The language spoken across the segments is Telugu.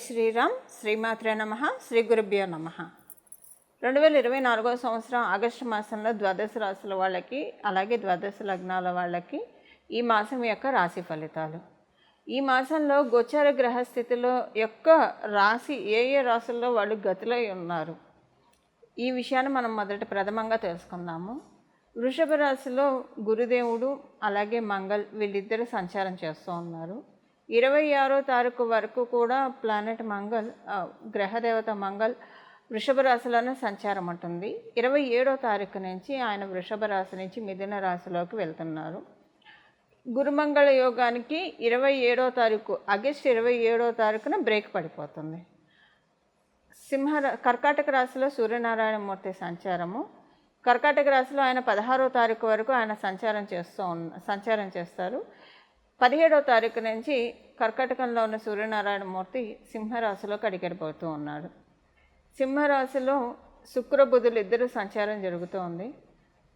శ్రీరామ్. శ్రీమాత్రే నమః. శ్రీ గురుభ్యో నమః. 2024 సంవత్సరం ఆగస్టు మాసంలో ద్వాదశ రాశుల వాళ్ళకి, అలాగే ద్వాదశ లగ్నాల వాళ్ళకి ఈ మాసం యొక్క రాశి ఫలితాలు. ఈ మాసంలో గోచార గ్రహస్థితిలో యొక్క రాశి ఏ రాశుల్లో వాళ్ళు గతులై ఉన్నారు, ఈ విషయాన్ని మనం ప్రథమంగా తెలుసుకుందాము. వృషభ రాశిలో గురుదేవుడు అలాగే మంగళ్ వీళ్ళిద్దరూ సంచారం చేస్తూ ఉన్నారు. 26వ తారీఖు వరకు కూడా ప్లానెట్ మంగళ్, గ్రహదేవత మంగళ్ వృషభ రాశిలోనే సంచారం ఉంటుంది. 27వ తారీఖు నుంచి ఆయన వృషభ రాశి నుంచి మిథున రాశిలోకి వెళ్తున్నారు. గురుమంగళ యోగానికి 27వ తారీఖు ఆగస్టు 27వ తారీఖున బ్రేక్ పడిపోతుంది. కర్కాటక రాశిలో సూర్యనారాయణమూర్తి సంచారము. కర్కాటక రాశిలో ఆయన 16వ తారీఖు వరకు ఆయన సంచారం చేస్తారు. 17వ తారీఖు నుంచి కర్కాటకంలో ఉన్న సూర్యనారాయణమూర్తి సింహరాశిలోకి అడిగడిపోతూ ఉన్నాడు. సింహరాశిలో శుక్ర బుధులు ఇద్దరు సంచారం జరుగుతోంది.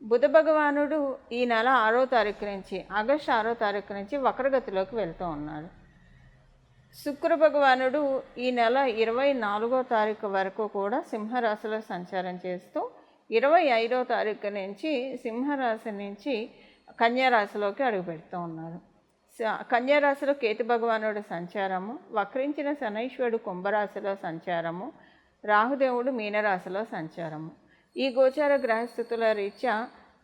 బుధ భగవానుడు ఈ నెల 6వ తారీఖు నుంచి ఆగస్టు 6వ తారీఖు నుంచి వక్రగతిలోకి వెళ్తూ ఉన్నాడు. శుక్ర భగవానుడు ఈ నెల 24వ తారీఖు వరకు కూడా సింహరాశిలో సంచారం చేస్తూ 25వ తారీఖు నుంచి సింహరాశి నుంచి కన్యారాశిలోకి అడుగుపెడుతూ ఉన్నారు. కన్యారాశిలో కేతు భగవానుడు సంచారము, వక్రించిన శనైశ్వరుడు కుంభరాశిలో సంచారము, రాహుదేవుడు మీనరాశిలో సంచారము. ఈ గోచార గ్రహస్థితుల రీత్యా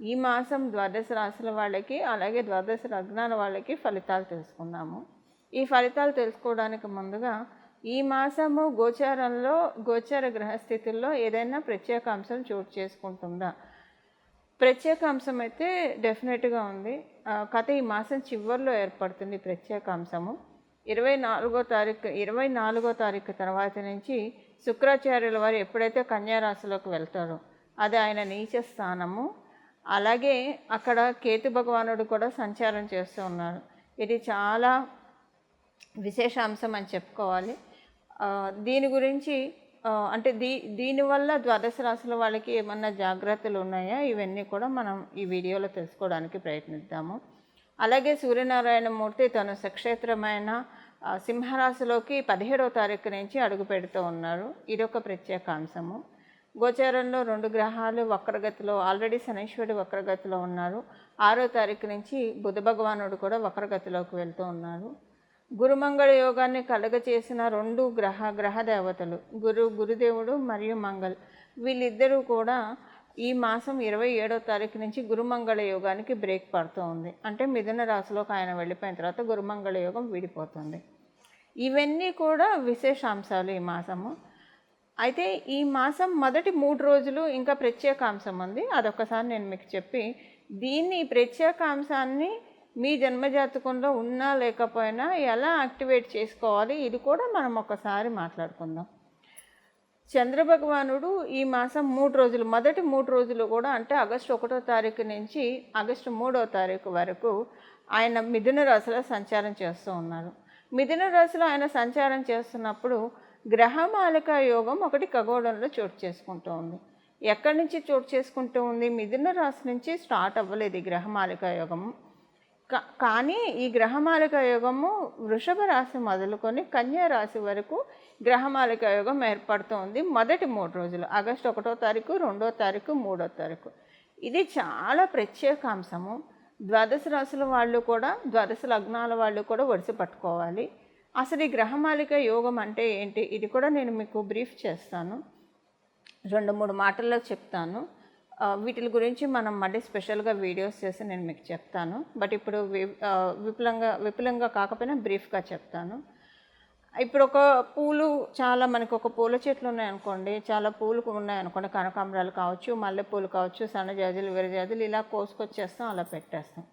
ఈ మాసం ద్వాదశ రాశుల వాళ్ళకి అలాగే ద్వాదశ లగ్నాల వాళ్ళకి ఫలితాలు తెలుసుకుందాము. ఈ ఫలితాలు తెలుసుకోవడానికి ముందుగా ఈ మాసము గోచార గ్రహస్థితుల్లో ఏదైనా ప్రత్యేక అంశం చోటు చేసుకుంటుందా? ప్రత్యేక అంశం అయితే డెఫినెట్గా ఉంది. కథ ఈ మాసం చివరిలో ఏర్పడుతుంది ప్రత్యేక అంశము. 24వ తారీఖు తర్వాత నుంచి శుక్రాచార్యుల వారు ఎప్పుడైతే కన్యారాశిలోకి వెళ్తారో అది ఆయన నీచ స్థానము. అలాగే అక్కడ కేతు భగవానుడు కూడా సంచారం చేస్తూ ఉన్నారు. ఇది చాలా విశేష అంశం అని చెప్పుకోవాలి. దీని గురించి అంటే దీనివల్ల ద్వాదశ రాశుల వాళ్ళకి ఏమన్నా జాగ్రత్తలు ఉన్నాయా, ఇవన్నీ కూడా మనం ఈ వీడియోలో తెలుసుకోవడానికి ప్రయత్నిద్దాము. అలాగే సూర్యనారాయణమూర్తి తన సక్షేత్రమైన సింహరాశిలోకి 17వ తారీఖు నుంచి అడుగు పెడుతూ ఉన్నారు. ఇదొక ప్రత్యేక అంశము. గోచారంలో 2 గ్రహాలు వక్రగతిలో, ఆల్రెడీ శనైశ్వరుడు వక్రగతిలో ఉన్నారు. 6వ తారీఖు నుంచి బుధ భగవానుడు కూడా వక్రగతిలోకి వెళ్తూ ఉన్నారు. గురుమంగళ యోగాన్ని కలగచేసిన 2 గ్రహ దేవతలు గురుదేవుడు మరియు మంగళ్ వీళ్ళిద్దరూ కూడా ఈ మాసం 27వ తారీఖు నుంచి గురుమంగళ యోగానికి బ్రేక్ పడుతూ ఉంది. అంటే మిథున రాశిలోకి ఆయన వెళ్ళిపోయిన తర్వాత గురుమంగళ యోగం విడిపోతుంది. ఇవన్నీ కూడా విశేషాంశాలు ఈ మాసము. అయితే ఈ మాసం మొదటి 3 రోజులు ఇంకా ప్రత్యేకాంశం ఉంది. అదొకసారి నేను మీకు చెప్పి ఈ ప్రత్యేకాంశాన్ని మీ జన్మజాతకంలో ఉన్నా లేకపోయినా ఎలా యాక్టివేట్ చేసుకోవాలి ఇది కూడా మనం ఒకసారి మాట్లాడుకుందాం. చంద్రభగవానుడు ఈ మాసం 3 రోజులు, మొదటి 3 రోజులు కూడా అంటే ఆగస్టు 1వ తారీఖు నుంచి ఆగస్టు 3వ తారీఖు వరకు ఆయన మిథున రాశిలో సంచారం చేస్తూ ఉన్నారు. మిథున రాశిలో ఆయన సంచారం చేస్తున్నప్పుడు గ్రహమాలిక యోగం ఒకటి ఖగోళంలో చోటు చేసుకుంటూ ఉంది. ఎక్కడి నుంచి చోటు చేసుకుంటూ ఉంది? మిథున రాశి నుంచి స్టార్ట్ అవ్వలేదు ఈ గ్రహమాలిక యోగము. కానీ ఈ గ్రహమాలిక యోగము వృషభ రాశి మొదలుకొని కన్యా రాశి వరకు గ్రహమాలిక యోగం ఏర్పడుతోంది. మొదటి 3 రోజులు ఆగస్టు 1వ తారీఖు, 2వ తారీఖు, 3వ తారీఖు. ఇది చాలా ప్రత్యేకాంశము. ద్వాదశ రాశుల వాళ్ళు కూడా, ద్వాదశ లగ్నాల వాళ్ళు కూడా ఒడిసి పట్టుకోవాలి. అసలు ఈ గ్రహమాలిక యోగం అంటే ఏంటి, ఇది కూడా నేను మీకు బ్రీఫ్ చేస్తాను, 2-3 మాటల్లో చెప్తాను. వీటి గురించి మనం మళ్ళీ స్పెషల్గా వీడియోస్ చేసి నేను మీకు చెప్తాను. బట్ ఇప్పుడు విపులంగా కాకపోయినా బ్రీఫ్గా చెప్తాను. ఇప్పుడు మనకు ఒక పూల చెట్లు ఉన్నాయనుకోండి, చాలా పూలు ఉన్నాయనుకోండి, కనకాంబరాలు కావచ్చు, మల్లెపూలు కావచ్చు, సన్నజాజులు, విరజాజులు ఇలా కోసుకొచ్చేస్తాం, అలా పెట్టేస్తాం.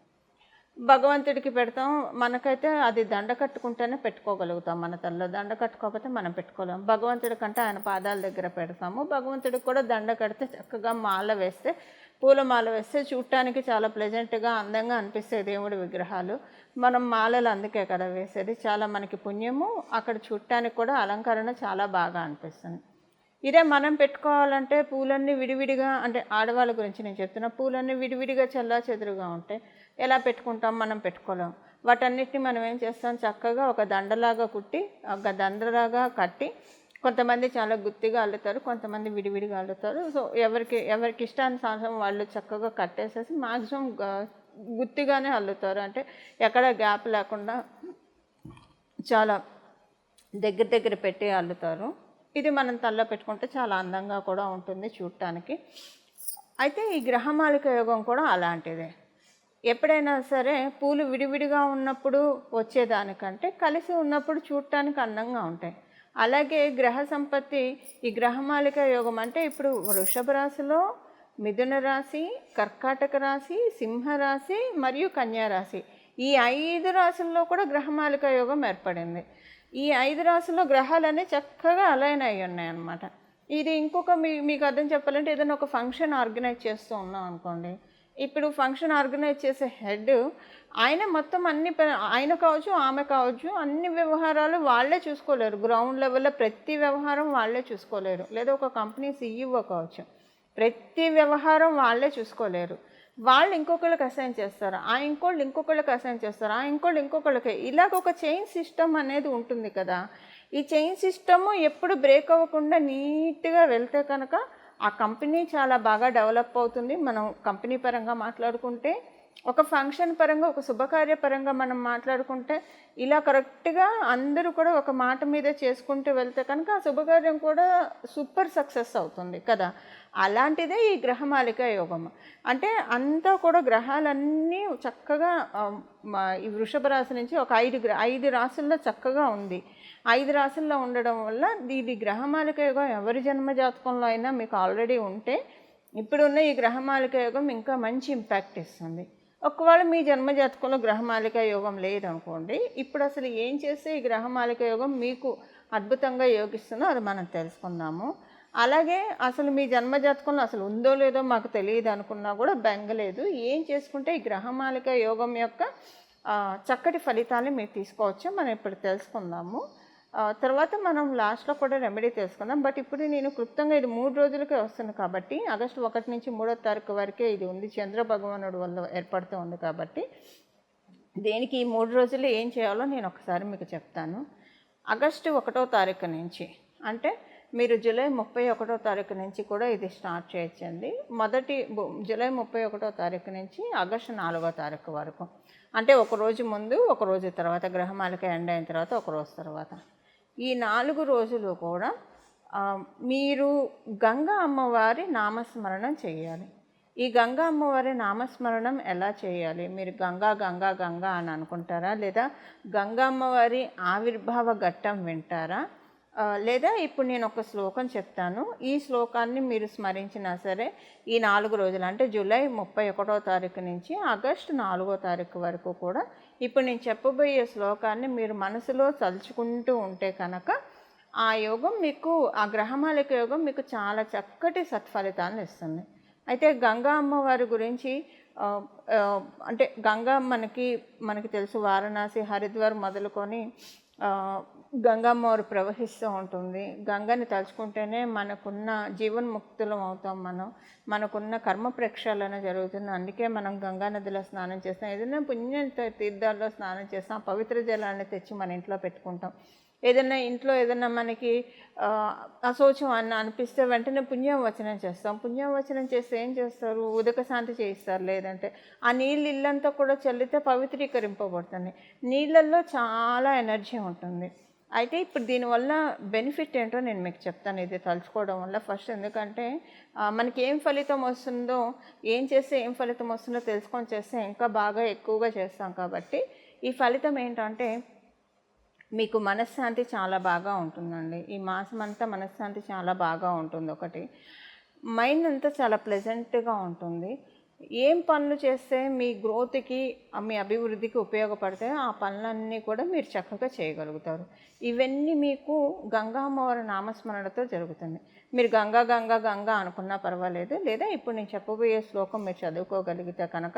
భగవంతుడికి పెడతాం. మనకైతే అది దండ కట్టుకుంటేనే పెట్టుకోగలుగుతాం. మన తలలో దండ కట్టుకోకపోతే మనం పెట్టుకోలేము. భగవంతుడి కంటే ఆయన పాదాల దగ్గర పెడతాము. భగవంతుడికి కూడా దండ కడితే చక్కగా పూల మాల వేస్తే చూడటానికి చాలా ప్లెజెంట్గా, అందంగా అనిపిస్తాయి దేవుడి విగ్రహాలు. మనం మాలలు అందుకే కదా వేసేది, చాలా మనకి పుణ్యము. అక్కడ చూడటానికి కూడా అలంకరణ చాలా బాగా అనిపిస్తుంది. ఇదే మనం పెట్టుకోవాలంటే పూలన్నీ విడివిడిగా, అంటే ఆడవాళ్ళ గురించి నేను చెప్తున్నా, పూలన్నీ విడివిడిగా చల్లా చెదురుగా ఉంటాయి. ఎలా పెట్టుకుంటాం? మనం పెట్టుకోలేం. వాటన్నిటిని మనం ఏం చేస్తాం, చక్కగా ఒక దండలాగా కుట్టి, ఒక దండలాగా కట్టి, కొంతమంది చాలా గుత్తిగా అల్లుతారు, కొంతమంది విడివిడిగా అల్లుతారు. సో ఎవరికి ఇష్టానుసారం వాళ్ళు చక్కగా కట్టేసేసి మ్యాక్సిమం గుత్తిగానే అల్లుతారు. అంటే ఎక్కడ గ్యాప్ లేకుండా చాలా దగ్గర పెట్టి అల్లుతారు. ఇది మనం తలలో పెట్టుకుంటే చాలా అందంగా కూడా ఉంటుంది చూడటానికి. అయితే ఈ గ్రహమాలిక యోగం కూడా అలాంటిదే. ఎప్పుడైనా సరే పూలు విడివిడిగా ఉన్నప్పుడు వచ్చేదానికంటే కలిసి ఉన్నప్పుడు చూడటానికి అందంగా ఉంటాయి. అలాగే గ్రహ సంపత్తి, ఈ గ్రహమాలిక యోగం అంటే ఇప్పుడు వృషభ రాశిలో, మిథున రాశి, కర్కాటక రాశి, సింహరాశి మరియు కన్యా రాశి, ఈ 5 రాశుల్లో కూడా గ్రహమాలిక యోగం ఏర్పడింది. ఈ 5 రాశుల్లో గ్రహాలన్నీ చక్కగా అలైన్ అయ్యి ఉన్నాయన్నమాట. ఇది ఇంకొక మీకు అర్థం చెప్పాలంటే, ఏదైనా ఒక ఫంక్షన్ ఆర్గనైజ్ చేస్తూ ఉన్నాం అనుకోండి. ఇప్పుడు ఫంక్షన్ ఆర్గనైజ్ చేసే హెడ్ ఆయన మొత్తం ఆయన కావచ్చు, ఆమె కావచ్చు, అన్ని వ్యవహారాలు వాళ్ళే చూసుకోలేరు. గ్రౌండ్ లెవెల్లో ప్రతి వ్యవహారం వాళ్ళే చూసుకోలేరు. లేదా ఒక కంపెనీ CEO కావచ్చు, ప్రతి వ్యవహారం వాళ్ళే చూసుకోలేరు. వాళ్ళు ఇంకొకళ్ళకి అసైన్ చేస్తారు, ఆ ఇంకోళ్ళు ఇంకొకళ్ళకి అసైన్ చేస్తారు, ఆ ఇంకోళ్ళు ఇంకొకళ్ళకి. ఇలాగ ఒక చైన్ సిస్టమ్ అనేది ఉంటుంది కదా. ఈ చైన్ సిస్టము ఎప్పుడు బ్రేక్ అవ్వకుండా నీట్గా వెళ్తే కనుక ఆ కంపెనీ చాలా బాగా డెవలప్ అవుతుంది. మనం కంపెనీ పరంగా మాట్లాడుకుంటే, ఒక ఫంక్షన్ పరంగా, ఒక శుభకార్య పరంగా మనం మాట్లాడుకుంటే, ఇలా కరెక్ట్గా అందరూ కూడా ఒక మాట మీద చేసుకుంటూ వెళ్తే కనుక ఆ శుభకార్యం కూడా సూపర్ సక్సెస్ అవుతుంది కదా. అలాంటిదే ఈ గ్రహమాలిక యోగం. అంటే అంతా కూడా గ్రహాలన్నీ చక్కగా ఈ వృషభ రాశి నుంచి ఒక 5 రాశుల్లో చక్కగా ఉంది. 5 రాశుల్లో ఉండడం వల్ల ఇది గ్రహమాలిక యోగం ఎవరి జన్మ జాతకంలో అయినా మీకు ఆల్రెడీ ఉంటే, ఇప్పుడున్న ఈ గ్రహమాలిక యోగం ఇంకా మంచి ఇంపాక్ట్ ఇస్తుంది. ఒకవేళ మీ జన్మజాతకంలో గ్రహమాలిక యోగం లేదనుకోండి, ఇప్పుడు అసలు ఏం చేస్తే ఈ గ్రహమాలిక యోగం మీకు అద్భుతంగా యోగిస్తుందో అది మనం తెలుసుకుందాము. అలాగే అసలు మీ జన్మజాతకంలో అసలు ఉందో లేదో మాకు తెలియదు అనుకున్నా కూడా బెంగలేదు. ఏం చేసుకుంటే ఈ గ్రహమాలిక యోగం యొక్క చక్కటి ఫలితాన్ని మీరు తీసుకోవచ్చు, మనం ఇప్పుడు తెలుసుకుందాము. తర్వాత మనం లాస్ట్లో కూడా రెమెడీ తెలుసుకుందాం. బట్ ఇప్పుడు నేను క్లుప్తంగా ఇది 3 రోజులకే వస్తుంది కాబట్టి, ఆగస్టు 1 నుంచి 3వ తారీఖు వరకే ఇది ఉంది. చంద్ర భగవానుడు వల్ల ఏర్పడుతూ ఉంది కాబట్టి, దేనికి ఈ 3 రోజులు ఏం చేయాలో నేను ఒకసారి మీకు చెప్తాను. ఆగస్టు 1వ తారీఖు నుంచి, అంటే మీరు జూలై 31వ తారీఖు నుంచి కూడా ఇది స్టార్ట్ చేయొచ్చండి. జూలై 31వ తారీఖు నుంచి ఆగస్టు 4వ తారీఖు వరకు, అంటే ఒక రోజు ముందు, ఒక రోజు తర్వాత, గ్రహమాలిక ఎండ్ అయిన తర్వాత ఒక రోజు తర్వాత, ఈ 4 రోజులు కూడా మీరు గంగా అమ్మవారి నామస్మరణం చేయాలి. ఈ గంగా అమ్మవారి నామస్మరణం ఎలా చేయాలి? మీరు గంగా గంగా గంగా అని అనుకుంటారా? లేదా గంగా అమ్మవారి ఆవిర్భావ ఘట్టం వింటారా? లేదా ఇప్పుడు నేను ఒక శ్లోకం చెప్తాను, ఈ శ్లోకాన్ని మీరు స్మరించినా సరే ఈ 4 రోజులు, అంటే జూలై 31వ తారీఖు నుంచి ఆగస్టు 4వ తారీఖు వరకు కూడా ఇప్పుడు నేను చెప్పబోయే శ్లోకాన్ని మీరు మనసులో తలుచుకుంటూ ఉంటే కనుక ఆ యోగం మీకు, ఆ గ్రహమాలిక యోగం మీకు చాలా చక్కటి సత్ఫలితాలను ఇస్తుంది. అయితే గంగా అమ్మవారి గురించి అంటే గంగా మనకి తెలుసు, వారణాసి, హరిద్వార్ మొదలుకొని గంగమ్మవారు ప్రవహిస్తూ ఉంటుంది. గంగని తలుచుకుంటేనే మనకున్న జీవన్ముక్తులం అవుతాం. మనకున్న కర్మ ప్రక్షాళన జరుగుతుంది. అందుకే మనం గంగా నదిలో స్నానం చేస్తాం. ఏదైనా పుణ్య తీర్థాల్లో స్నానం చేస్తాం, పవిత్ర జలాన్ని తెచ్చి మన ఇంట్లో పెట్టుకుంటాం. ఏదైనా ఇంట్లో ఏదైనా మనకి అశోచం అనిపిస్తే వెంటనే పుణ్యవచనం చేస్తాం. పుణ్యవచనం చేస్తే ఏం చేస్తారు? ఉదక శాంతి చేయిస్తారు. లేదంటే ఆ నీళ్ళు ఇల్లంతా కూడా చల్లితే పవిత్రీకరింపబడుతుంది. నీళ్ళల్లో చాలా ఎనర్జీ ఉంటుంది. అయితే ఇప్పుడు దీనివల్ల బెనిఫిట్ ఏంటో నేను మీకు చెప్తాను, ఇది తలుచుకోవడం వల్ల. ఫస్ట్ ఎందుకంటే మనకి ఏం ఫలితం వస్తుందో, ఏం చేస్తే ఏం ఫలితం వస్తుందో తెలుసుకొని చేస్తే ఇంకా బాగా ఎక్కువగా చేస్తాం. కాబట్టి ఈ ఫలితం ఏంటంటే మీకు మనశ్శాంతి చాలా బాగా ఉంటుందండి. ఈ మాసం అంతా మనశ్శాంతి చాలా బాగా ఉంటుంది. ఒకటి, మైండ్ అంతా చాలా ప్లెజెంట్గా ఉంటుంది. ఏం పనులు చేస్తే మీ గ్రోత్కి, మీ అభివృద్ధికి ఉపయోగపడితే ఆ పనులన్నీ కూడా మీరు చక్కగా చేయగలుగుతారు. ఇవన్నీ మీకు గంగా అమ్మవారి నామస్మరణతో జరుగుతుంది. మీరు గంగా గంగా గంగా అనుకున్నా పర్వాలేదు. లేదా ఇప్పుడు నేను చెప్పబోయే శ్లోకం మీరు చదువుకోగలిగితే కనుక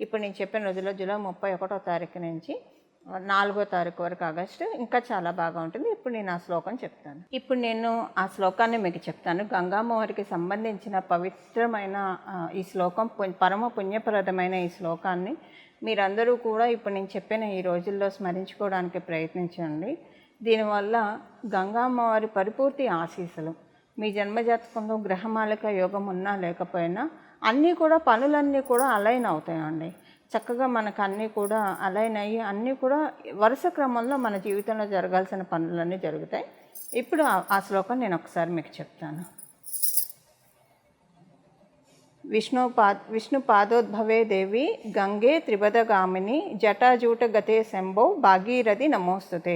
ఇప్పుడు నేను చెప్పిన రోజుల్లో జూలై 31వ తారీఖు నుంచి 4వ తారీఖు వరకు ఆగస్టు ఇంకా చాలా బాగా ఉంటుంది. ఇప్పుడు నేను ఆ శ్లోకం చెప్తాను. ఇప్పుడు నేను ఆ శ్లోకాన్ని మీకు చెప్తాను. గంగామ్మవారికి సంబంధించిన పవిత్రమైన ఈ శ్లోకం పరమ పుణ్యప్రదమైన ఈ శ్లోకాన్ని మీరందరూ కూడా ఇప్పుడు నేను చెప్పిన ఈ రోజుల్లో స్మరించుకోవడానికి ప్రయత్నించండి. దీనివల్ల గంగామ్మవారి పరిపూర్తి ఆశీస్సులు మీ జన్మజాతకంలో గ్రహమాలిక యోగం ఉన్నా లేకపోయినా అన్నీ కూడా పనులన్నీ కూడా అలైన్ అవుతాయండి. చక్కగా మనకు అన్నీ కూడా అలైన్ అయ్యి అన్నీ కూడా వరుస క్రమంలో మన జీవితంలో జరగాల్సిన పనులన్నీ జరుగుతాయి. ఇప్పుడు ఆ శ్లోకం నేను ఒకసారి మీకు చెప్తాను. విష్ణు పాదోద్భవే దేవి గంగే త్రిపదగామిని జటాజూట గతే శంభో భాగీరథి నమోస్తుతే.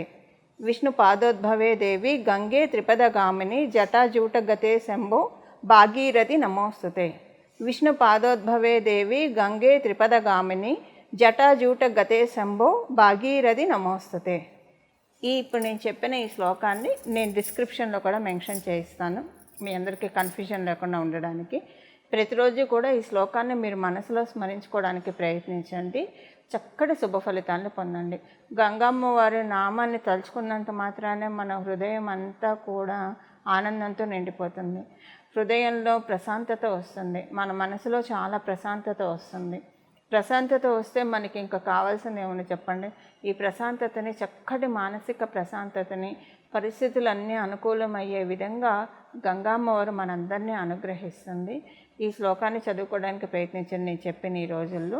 విష్ణు పాదోద్భవే దేవి గంగే త్రిపదగామిని జటాజూట గతే శంభో భాగీరథి నమోస్తుతే. విష్ణు పాదోద్భవే దేవి గంగే త్రిపదగామిని జటాజూట గతే శంభో భాగీరథి నమోస్తుతే. ఇప్పుడు నేను చెప్పిన ఈ శ్లోకాన్ని నేను డిస్క్రిప్షన్లో కూడా మెన్షన్ చేయిస్తాను, మీ అందరికీ కన్ఫ్యూజన్ లేకుండా ఉండడానికి. ప్రతిరోజు కూడా ఈ శ్లోకాన్ని మీరు మనసులో స్మరించుకోవడానికి ప్రయత్నించండి. చక్కటి శుభ ఫలితాలను పొందండి. గంగమ్మ వారి నామాన్ని తలుచుకున్నంత మాత్రానే మన హృదయం అంతా కూడా ఆనందంతో నిండిపోతుంది. హృదయంలో ప్రశాంతత వస్తుంది, మన మనసులో చాలా ప్రశాంతత వస్తుంది. ప్రశాంతత వస్తే మనకి ఇంకా కావాల్సింది ఏమని చెప్పండి? ఈ ప్రశాంతతని, చక్కటి మానసిక ప్రశాంతతని, పరిస్థితులన్నీ అనుకూలమయ్యే విధంగా గంగామ్మవారు మనందరినీ అనుగ్రహిస్తుంది. ఈ శ్లోకాన్ని చదువుకోవడానికి ప్రయత్నించండి నేను చెప్పిన ఈ రోజుల్లో.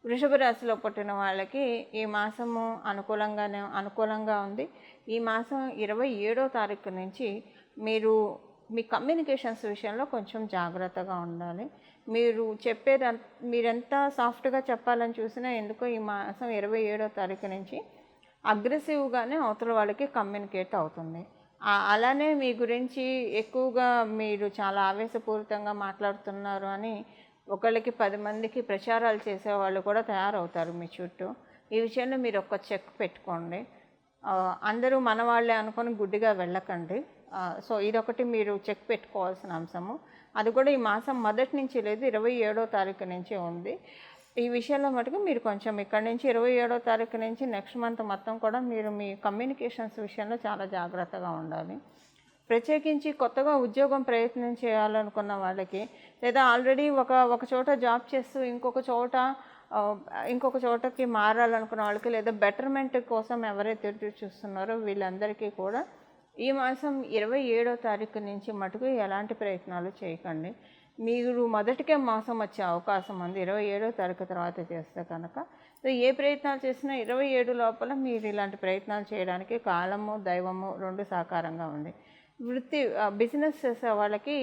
వృషభ రాశిలో పుట్టిన వాళ్ళకి ఈ మాసము అనుకూలంగా ఉంది. ఈ మాసం 27వ తారీఖు నుంచి మీరు మీ కమ్యూనికేషన్స్ విషయంలో కొంచెం జాగ్రత్తగా ఉండాలి. మీరెంత సాఫ్ట్గా చెప్పాలని చూసినా ఎందుకో ఈ మాసం 27వ తారీఖు నుంచి అగ్రెసివ్గానే అవతల వాళ్ళకి కమ్యూనికేట్ అవుతుంది. అలానే మీ గురించి ఎక్కువగా మీరు చాలా ఆవేశపూరితంగా మాట్లాడుతున్నారు అని ఒకళ్ళకి 10 మందికి ప్రచారాలు చేసేవాళ్ళు కూడా తయారవుతారు మీ చుట్టూ. ఈ విషయంలో మీరు ఒక చెక్ పెట్టుకోండి. అందరూ మన వాళ్ళే అనుకొని గుడ్డిగా వెళ్ళకండి. సో ఇదొకటి మీరు చెక్ పెట్టుకోవాల్సిన అంశము. అది కూడా ఈ మాసం మొదటి నుంచి లేదు, 27వ తారీఖు నుంచి ఉంది. ఈ విషయంలో మటుకు మీరు కొంచెం ఇక్కడి నుంచి 27వ తారీఖు నుంచి నెక్స్ట్ మంత్ మొత్తం కూడా మీరు మీ కమ్యూనికేషన్స్ విషయంలో చాలా జాగ్రత్తగా ఉండాలి. ప్రత్యేకించి కొత్తగా ఉద్యోగం ప్రయత్నం చేయాలనుకున్న వాళ్ళకి, లేదా ఆల్రెడీ ఒక చోట జాబ్ చేస్తూ ఇంకొక చోటకి మారాలనుకున్న వాళ్ళకి, లేదా బెటర్మెంట్ కోసం ఎవరైతే ఎదురు చూస్తున్నారో వీళ్ళందరికీ కూడా ఈ మాసం 27వ తారీఖు నుంచి మటుకు ఎలాంటి ప్రయత్నాలు చేయకండి. మీరు మొదటికే మాసం వచ్చే అవకాశం ఉంది 27వ తారీఖు తర్వాత చేస్తే కనుక. సో ఏ ప్రయత్నాలు చేసినా 27 లోపల మీరు ఇలాంటి ప్రయత్నాలు చేయడానికి కాలము దైవము 2 సహకారంగా ఉంది. బిజినెస్ చేసే వాళ్ళకి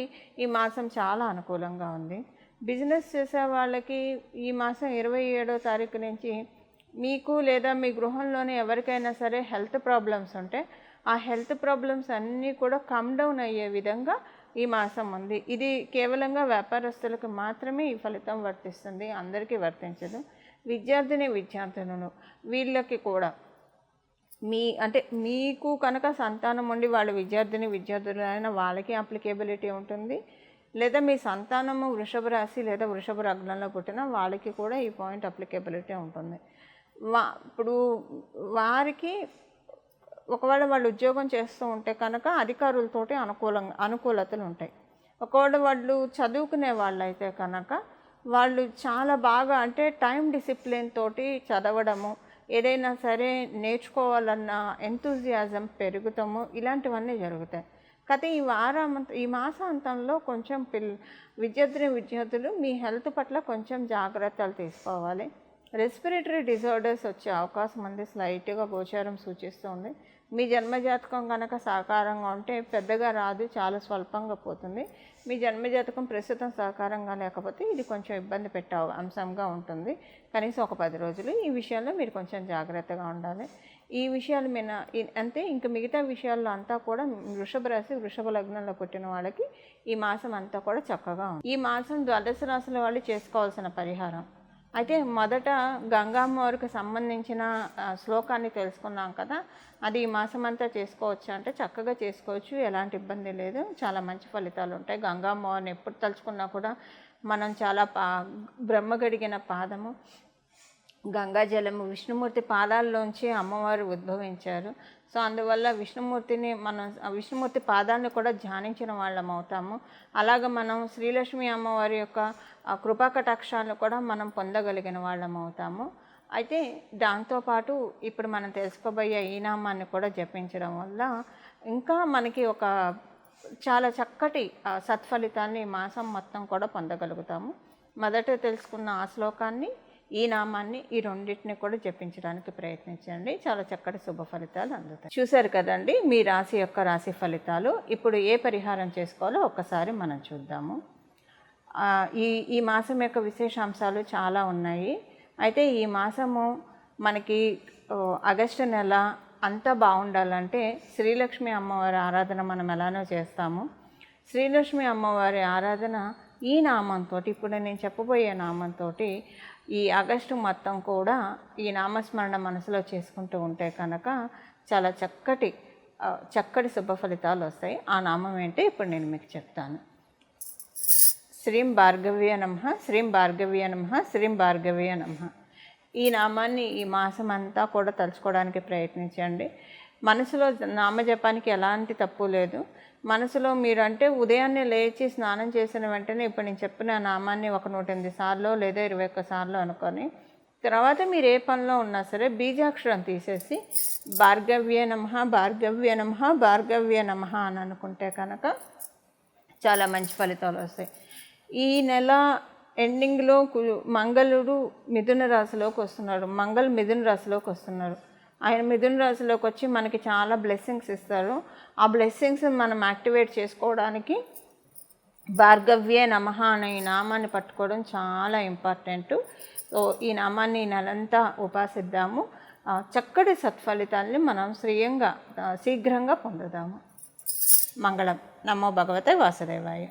ఈ మాసం చాలా అనుకూలంగా ఉంది. బిజినెస్ చేసే వాళ్ళకి ఈ మాసం 27వ తారీఖు నుంచి మీకు లేదా మీ గృహంలోనే ఎవరికైనా సరే హెల్త్ ప్రాబ్లమ్స్ ఉంటే ఆ హెల్త్ ప్రాబ్లమ్స్ అన్నీ కూడా కమ్ డౌన్ అయ్యే విధంగా ఈ మాసం ఉంది. ఇది కేవలంగా వ్యాపారస్తులకు మాత్రమే ఈ ఫలితం వర్తిస్తుంది, అందరికీ వర్తించదు. విద్యార్థులను వీళ్ళకి కూడా మీకు కనుక సంతానం ఉండి వాళ్ళు విద్యార్థులైన వాళ్ళకి అప్లికేబిలిటీ ఉంటుంది. లేదా మీ సంతానము వృషభ రాశి లేదా వృషభ లగ్నంలో పుట్టిన వాళ్ళకి కూడా ఈ పాయింట్ అప్లికేబిలిటీ ఉంటుంది. ఇప్పుడు వారికి ఒకవేళ వాళ్ళు ఉద్యోగం చేస్తూ ఉంటే కనుక అధికారులతోటి అనుకూలతలు ఉంటాయి. ఒకవేళ వాళ్ళు చదువుకునే వాళ్ళు అయితే కనుక వాళ్ళు చాలా బాగా టైం డిసిప్లిన్ తోటి చదవడము, ఏదైనా సరే నేర్చుకోవాలన్న ఎంతూజియాజం పెరుగుతాము, ఇలాంటివన్నీ జరుగుతాయి. కాకపోతే ఈ మాసాంతంలో కొంచెం విద్యార్థులు మీ హెల్త్ పట్ల కొంచెం జాగ్రత్తలు తీసుకోవాలి. రెస్పిరేటరీ డిజార్డర్స్ వచ్చే అవకాశం ఉంది, స్లైట్గా గోచారం సూచిస్తుంది. మీ జన్మజాతకం కనుక సహకారంగా ఉంటే పెద్దగా రాదు, చాలా స్వల్పంగా పోతుంది. మీ జన్మజాతకం ప్రస్తుతం సహకారంగా లేకపోతే ఇది కొంచెం ఇబ్బంది పెట్టే అంశంగా ఉంటుంది, కనీసం ఒక 10 రోజులు. ఈ విషయంలో మీరు కొంచెం జాగ్రత్తగా ఉండాలి. ఈ విషయాలు ఇంకా మిగతా విషయాల్లో అంతా కూడా వృషభ రాశి వృషభ లగ్నంలో పుట్టిన వాళ్ళకి ఈ మాసం అంతా కూడా చక్కగా ఉంది. ఈ మాసం ద్వాదశ రాశుల వాళ్ళు చేసుకోవాల్సిన పరిహారం అయితే మొదట గంగామ్మవారికి సంబంధించిన శ్లోకాన్ని తెలుసుకున్నాం కదా, అది ఈ మాసం అంతా చేసుకోవచ్చు అంటే చక్కగా చేసుకోవచ్చు, ఎలాంటి ఇబ్బంది లేదు, చాలా మంచి ఫలితాలు ఉంటాయి. గంగామ్మవారిని ఎప్పుడు తలుచుకున్నా కూడా మనం చాలా బ్రహ్మ గడిగిన పాదము, గంగాజలము విష్ణుమూర్తి పాదాల్లోంచి అమ్మవారు ఉద్భవించారు. సో అందువల్ల విష్ణుమూర్తిని మనం విష్ణుమూర్తి పాదాన్ని కూడా ధ్యానించిన వాళ్ళం అవుతాము. అలాగ మనం శ్రీలక్ష్మి అమ్మవారి యొక్క కృపా కటాక్షాలను కూడా మనం పొందగలిగిన వాళ్ళం అవుతాము. అయితే దాంతోపాటు ఇప్పుడు మనం తెలుసుకోబోయే ఈ నామాన్ని కూడా జపించడం వల్ల ఇంకా మనకి ఒక చాలా చక్కటి సత్ఫలితాన్ని ఈ మాసం మొత్తం కూడా పొందగలుగుతాము. మొదట తెలుసుకున్న ఆ శ్లోకాన్ని, ఈ నామాన్ని, ఈ రెండింటిని కూడా జపించడానికి ప్రయత్నించండి. చాలా చక్కటి శుభ ఫలితాలు అందుతాయి. చూశారు కదండి మీ రాశి యొక్క రాశి ఫలితాలు. ఇప్పుడు ఏ పరిహారం చేసుకోవాలో ఒక్కసారి మనం చూద్దాము. ఈ మాసం యొక్క విశేషాంశాలు చాలా ఉన్నాయి. అయితే ఈ మాసము మనకి ఆగస్టు నెల అంతా బాగుండాలంటే శ్రీలక్ష్మి అమ్మవారి ఆరాధన మనం ఎలానో చేస్తాము. శ్రీలక్ష్మి అమ్మవారి ఆరాధన ఈ నామంతో, ఇప్పుడు నేను చెప్పబోయే నామంతో ఈ ఆగస్టు మొత్తం కూడా ఈ నామస్మరణ మనసులో చేసుకుంటూ ఉంటే కనుక చాలా చక్కటి శుభ ఫలితాలు వస్తాయి. ఆ నామం ఏంటి ఇప్పుడు నేను మీకు చెప్తాను. శ్రీం భార్గవ్య నమః, శ్రీం భార్గవ్య నమః, శ్రీం భార్గవ్య నమః. ఈ నామాన్ని ఈ మాసం అంతా కూడా తలుచుకోవడానికి ప్రయత్నించండి. మనసులో నామజపానికి ఎలాంటి తప్పు లేదు. మనసులో మీరు అంటే ఉదయాన్నే లేచి స్నానం చేసిన వెంటనే ఇప్పుడు నేను చెప్పిన నామాన్ని ఒక 108 సార్లు లేదా 21 సార్లు అనుకొని, తర్వాత మీరు ఏ పనిలో ఉన్నా సరే బీజాక్షరం తీసేసి భార్గవ్య నమః, భార్గవ్య నమః, భార్గవ్య నమః అని అనుకుంటే కనుక చాలా మంచి ఫలితాలు వస్తాయి. ఈ నెల ఎండింగ్లో మంగళుడు మిథున రాశిలోకి వస్తున్నాడు. మిథున రాశిలోకి వస్తున్నాడు. ఆయన మిథున రాశిలోకి వచ్చి మనకి చాలా బ్లెస్సింగ్స్ ఇస్తారు. ఆ బ్లెస్సింగ్స్ మనం యాక్టివేట్ చేసుకోవడానికి భార్గవ్యే నమః అనే ఈ నామాన్ని పట్టుకోవడం చాలా ఇంపార్టెంట్. సో ఈ నామాన్ని ఈ నెలంతా ఉపాసిద్దాము. చక్కటి సత్ఫలితాన్ని మనం శీఘ్రంగా పొందుదాము. మంగళం. నమో భగవతే వాసుదేవాయ.